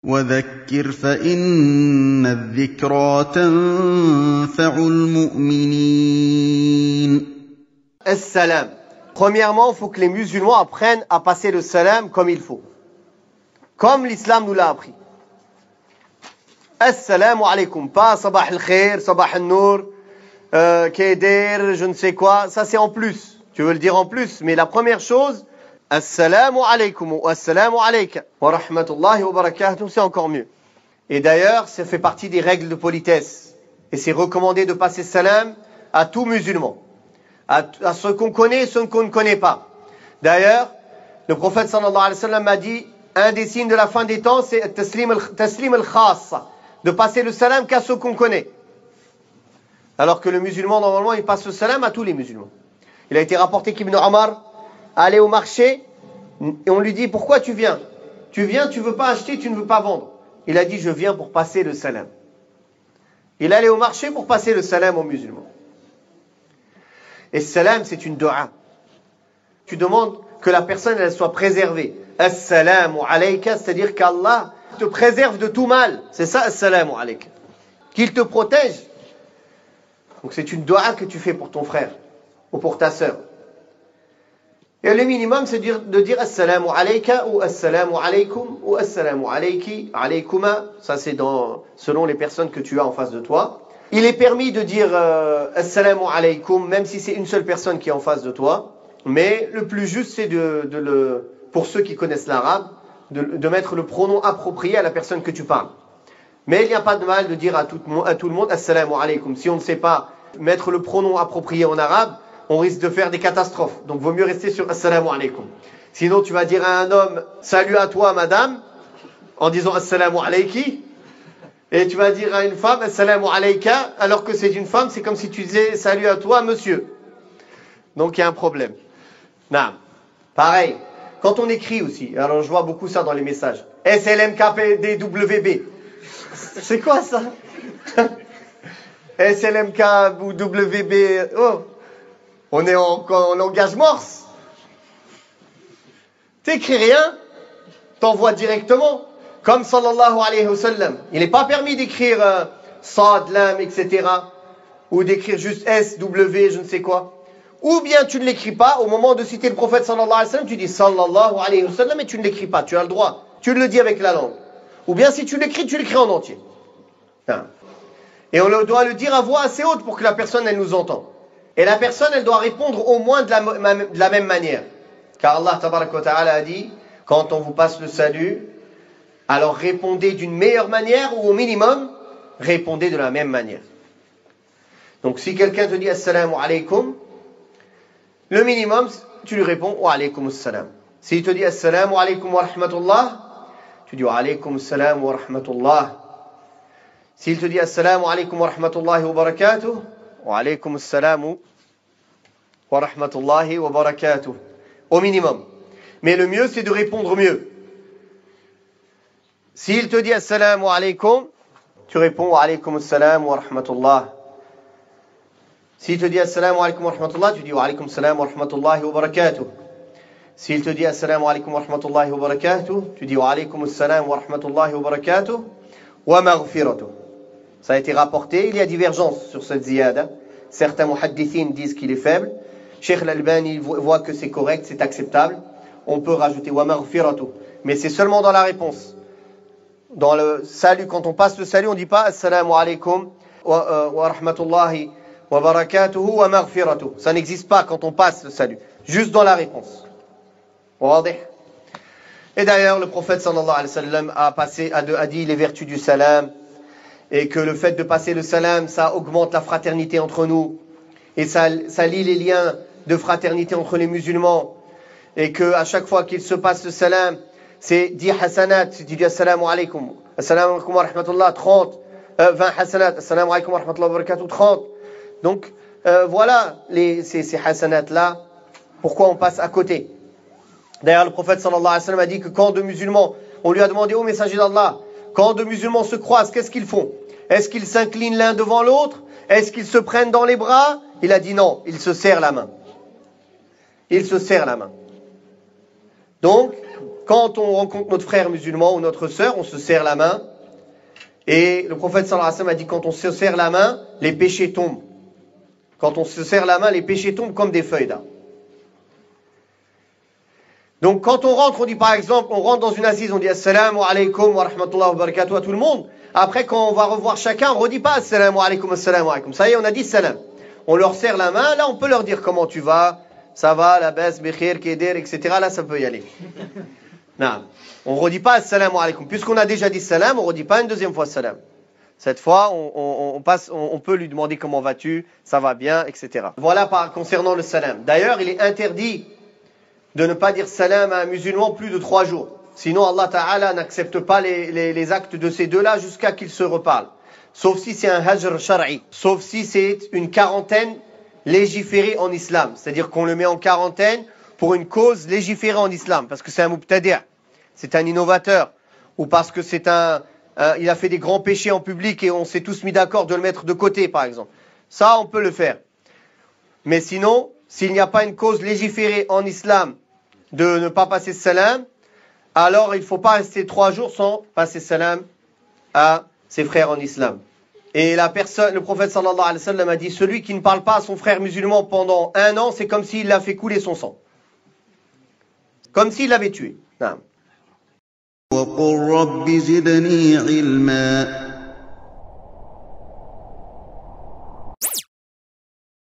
وذكر فإن الذكرى تنفع المؤمنين. As-salam. Premièrement, il faut que les musulmans apprennent à passer le salam comme il faut. Comme l'islam nous l'a appris. Assalamu alaikum. Pas sabah al-khair, sabah al-nour, kaider, je ne sais quoi. Ça c'est en plus. Tu veux le dire en plus. Mais la première chose, Assalamu alaikum ou Assalamu alayka wa rahmatullahi wa barakatuh, c'est encore mieux. Et d'ailleurs, ça fait partie des règles de politesse. Et c'est recommandé de passer salam à tout musulman. À ceux qu'on connaît et ceux qu'on ne connaît pas. D'ailleurs, le prophète sallallahu alayhi wa sallam a dit, un des signes de la fin des temps, c'est taslim al-khassa, de passer le salam qu'à ceux qu'on connaît. Alors que le musulman, normalement, il passe le salam à tous les musulmans. Il a été rapporté qu'Ibn Omar allait au marché et on lui dit, pourquoi tu viens? Tu viens, tu ne veux pas acheter, tu ne veux pas vendre. Il a dit, je viens pour passer le salam. Il allait au marché pour passer le salam aux musulmans. Et salam, c'est une dua. Tu demandes que la personne elle soit préservée. Assalamu alayka, c'est-à-dire qu'Allah te préserve de tout mal. C'est ça, assalamu alayka. Qu'il te protège. Donc c'est une dua que tu fais pour ton frère ou pour ta sœur. Et le minimum, c'est de dire assalamu alayka ou assalamu alaykum ou assalamu alayki, alaykuma. Ça, c'est selon les personnes que tu as en face de toi. Il est permis de dire assalamu alaykum, même si c'est une seule personne qui est en face de toi. Mais le plus juste, c'est pour ceux qui connaissent l'arabe, de mettre le pronom approprié à la personne que tu parles. Mais il n'y a pas de mal de dire à tout le monde assalamu alaykum. Si on ne sait pas mettre le pronom approprié en arabe, on risque de faire des catastrophes. Donc, vaut mieux rester sur assalamu alaykum. Sinon, tu vas dire à un homme salut à toi, madame, en disant assalamu alayki. Et tu vas dire à une femme assalamu alayka, alors que c'est une femme, c'est comme si tu disais salut à toi, monsieur. Donc, il y a un problème. Non. Pareil, quand on écrit aussi, alors je vois beaucoup ça dans les messages. SLMKPDWB. C'est quoi ça? SLMKWB. Oh, on est en langage morse. T'écris rien, t'envoies directement. Comme sallallahu alayhi wa sallam. Il n'est pas permis d'écrire sad, lam, etc. Ou d'écrire juste S, W, je ne sais quoi. Ou bien tu ne l'écris pas, au moment de citer le prophète sallallahu alayhi wa sallam, tu dis sallallahu alayhi wa sallam et tu ne l'écris pas, tu as le droit. Tu le dis avec la langue. Ou bien si tu l'écris en entier. Et on doit le dire à voix assez haute pour que la personne, elle nous entende. Et la personne, elle doit répondre au moins de la même manière. Car Allah tabarak wa ta'ala a dit, quand on vous passe le salut, alors répondez d'une meilleure manière ou au minimum, répondez de la même manière. Donc si quelqu'un te dit assalamu alaykum, le minimum, tu lui réponds wa alaykum assalam. S'il te dit assalamu alaykum wa rahmatullah, tu dis wa alaykum assalam wa rahmatullah. S'il te dit assalamu alaykum wa rahmatullahi wa barakatuh, wa alaykum assalam wa rahmatullahi wa barakatuh. Au minimum. Mais le mieux, c'est de répondre mieux. S'il te dit assalamu alaykum, tu réponds wa alaykum assalam wa rahmatullah. S'il te dit assalamu alaykum wa rahmatullah, tu dis wa alaykum assalam wa rahmatullahi wa barakatuh. S'il te dit assalamu alaykum wa rahmatullahi wa barakatuh, tu dis wa alaykum assalam wa rahmatullahi wa barakatuh wa maghfiratuh. Ça a été rapporté, il y a divergence sur cette ziyada. Certains muhaddithin disent qu'il est faible. Cheikh al-Albani voit que c'est correct, c'est acceptable. On peut rajouter wa maghfiratuh, mais c'est seulement dans la réponse. Dans le salut, quand on passe le salut, on ne dit pas assalamu alaykum wa rahmatullahi wa barakatuhu wa maghfiratuh. Ça n'existe pas quand on passe le salut. Juste dans la réponse. Et d'ailleurs, le prophète sallallahu alayhi wa sallam a dit les vertus du salam. Et que le fait de passer le salam, ça augmente la fraternité entre nous. Et ça lie les liens de fraternité entre les musulmans. Et que à chaque fois qu'il se passe le salam, c'est 10 hasanat, si tu dis assalamu alaykum wa rahmatullah, 30, 20 hasanat, assalamu alaykum wa rahmatullah wa barakatuh, 30. Donc, voilà ces hasanat-là, pourquoi on passe à côté. D'ailleurs, le prophète sallallahu alayhi wa sallam a dit que quand deux musulmans, on lui a demandé au messager d'Allah, quand deux musulmans se croisent, qu'est-ce qu'ils font? Est-ce qu'ils s'inclinent l'un devant l'autre? Est-ce qu'ils se prennent dans les bras? Il a dit non, ils se serrent la main. Ils se serrent la main. Donc, quand on rencontre notre frère musulman ou notre sœur, on se serre la main. Et le prophète sallallahu alayhi wa sallam a dit, quand on se serre la main, les péchés tombent. Quand on se serre la main, les péchés tombent comme des feuilles là. Donc quand on rentre, on dit par exemple, on rentre dans une assise, on dit assalamu alaykum wa rahmatullahi wa barakatuh à tout le monde. Après, quand on va revoir chacun, on ne redit pas assalamu alaykum, assalamu alaykum. Ça y est, on a dit salam. On leur serre la main, là on peut leur dire comment tu vas, ça va, la baisse, bikhir, keder, etc. Là ça peut y aller. Non. On ne redit pas assalamu alaykum. Puisqu'on a déjà dit salam, on ne redit pas une deuxième fois salam. Cette fois, on peut lui demander comment vas-tu, ça va bien, etc. Voilà concernant le salam. D'ailleurs, il est interdit de ne pas dire salam à un musulman plus de 3 jours. Sinon, Allah Ta'ala n'accepte pas les actes de ces deux-là jusqu'à qu'ils se reparlent. Sauf si c'est un hajr shar'i. Sauf si c'est une quarantaine légiférée en islam. C'est-à-dire qu'on le met en quarantaine pour une cause légiférée en islam. Parce que c'est un mubtadi', c'est un innovateur. Ou parce que il a fait des grands péchés en public et on s'est tous mis d'accord de le mettre de côté, par exemple. Ça, on peut le faire. Mais sinon, s'il n'y a pas une cause légiférée en islam de ne pas passer salam, alors il ne faut pas rester 3 jours sans passer salam à ses frères en islam. Et le prophète sallallahu alayhi wa sallam a dit, celui qui ne parle pas à son frère musulman pendant 1 an, c'est comme s'il l'a fait couler son sang. Comme s'il l'avait tué. Non. وقل رب زدني علما